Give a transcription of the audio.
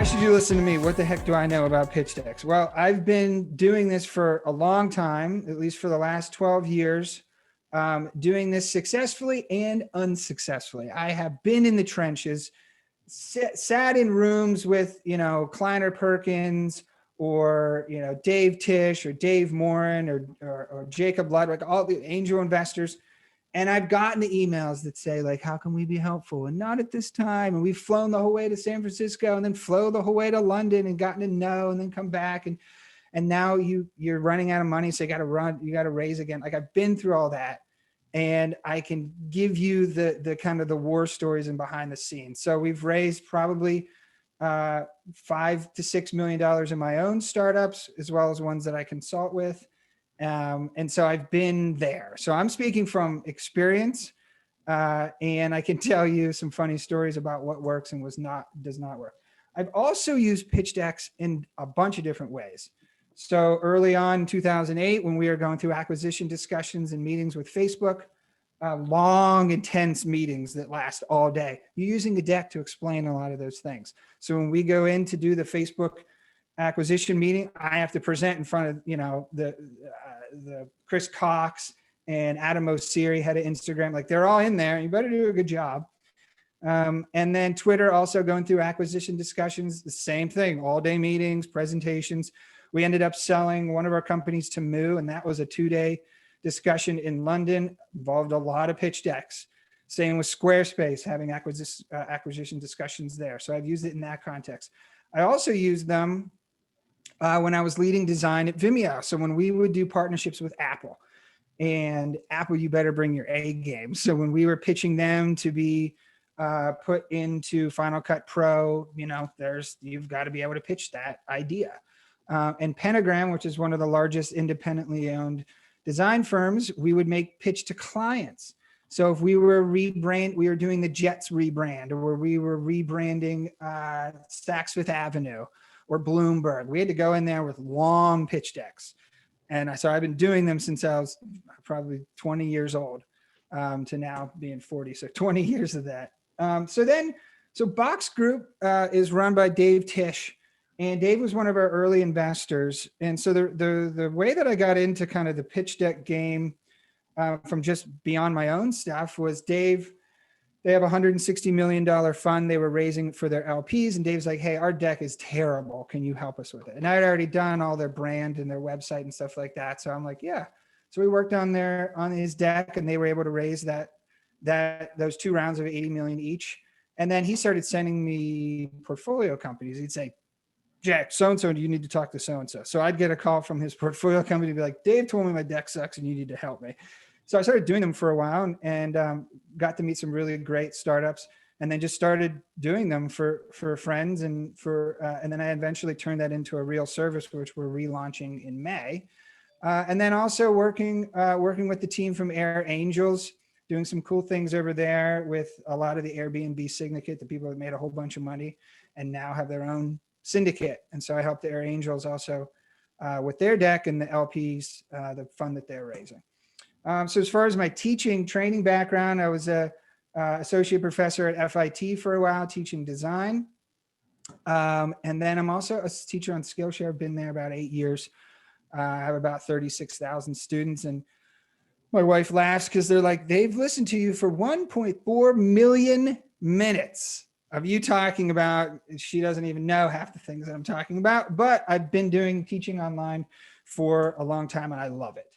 Why should you listen to me? What the heck do I know about pitch decks? Well, I've been doing this for a long time, at least for the last 12 years, doing this successfully and unsuccessfully. I have been in the trenches, sat in rooms with, Kleiner Perkins or, Dave Tisch or Dave Morin or Jacob Ludwig, all the angel investors. And I've gotten the emails that say, like, how can we be helpful? And not at this time. And we've flown the whole way to San Francisco and then flow the whole way to London and gotten to know and then come back. And now you're running out of money. So you got to raise again. Like, I've been through all that. And I can give you the kind of the war stories and behind the scenes. So we've raised probably $5 to $6 million in my own startups, as well as ones that I consult with. And so I've been there. So I'm speaking from experience, and I can tell you some funny stories about what works and does not work. I've also used pitch decks in a bunch of different ways. So early on in 2008, when we were going through acquisition discussions and meetings with Facebook, long, intense meetings that last all day, you're using a deck to explain a lot of those things. So when we go in to do the Facebook acquisition meeting, I have to present in front of, the Chris Cox and Adam Ossiri, head of Instagram. Like, they're all in there. You better do a good job. And then Twitter, also going through acquisition discussions, the same thing, all day meetings, presentations. We ended up selling one of our companies to Moo, and that was a 2-day discussion in London, involved a lot of pitch decks. Same with Squarespace, having acquisition discussions there. So I've used it in that context. I also used them when I was leading design at Vimeo. So when we would do partnerships with Apple, and Apple, you better bring your A game. So when we were pitching them to be put into Final Cut Pro, you've got to be able to pitch that idea. And Pentagram, which is one of the largest independently owned design firms, we would make pitch to clients. So if we were we were doing the Jets rebrand, or we were rebranding Saks Fifth Avenue or Bloomberg, we had to go in there with long pitch decks. And so I've been doing them since I was probably 20 years old to now being 40. So 20 years of that. So Box Group is run by Dave Tisch. And Dave was one of our early investors. And so the way that I got into kind of the pitch deck game from just beyond my own stuff was Dave. They have a $160 million fund they were raising for their LPs. And Dave's like, hey, our deck is terrible. Can you help us with it? And I had already done all their brand and their website and stuff like that. So I'm like, yeah. So we worked on his deck, and they were able to raise those 2 rounds of 80 million each. And then he started sending me portfolio companies. He'd say, Jack, so-and-so, you need to talk to so-and-so. So I'd get a call from his portfolio company to be like, Dave told me my deck sucks and you need to help me. So I started doing them for a while and got to meet some really great startups, and then just started doing them for friends and then I eventually turned that into a real service, which we're relaunching in May. And then also working with the team from Air Angels, doing some cool things over there with a lot of the Airbnb syndicate, the people that made a whole bunch of money and now have their own syndicate. And so I helped the Air Angels also with their deck and the LPs, the fund that they're raising. So as far as my training background, I was a associate professor at FIT for a while, teaching design. And then I'm also a teacher on Skillshare. I've been there about 8 years. I have about 36,000 students. And my wife laughs because they're like, they've listened to you for 1.4 million minutes of you talking about, she doesn't even know half the things that I'm talking about, but I've been doing teaching online for a long time and I love it.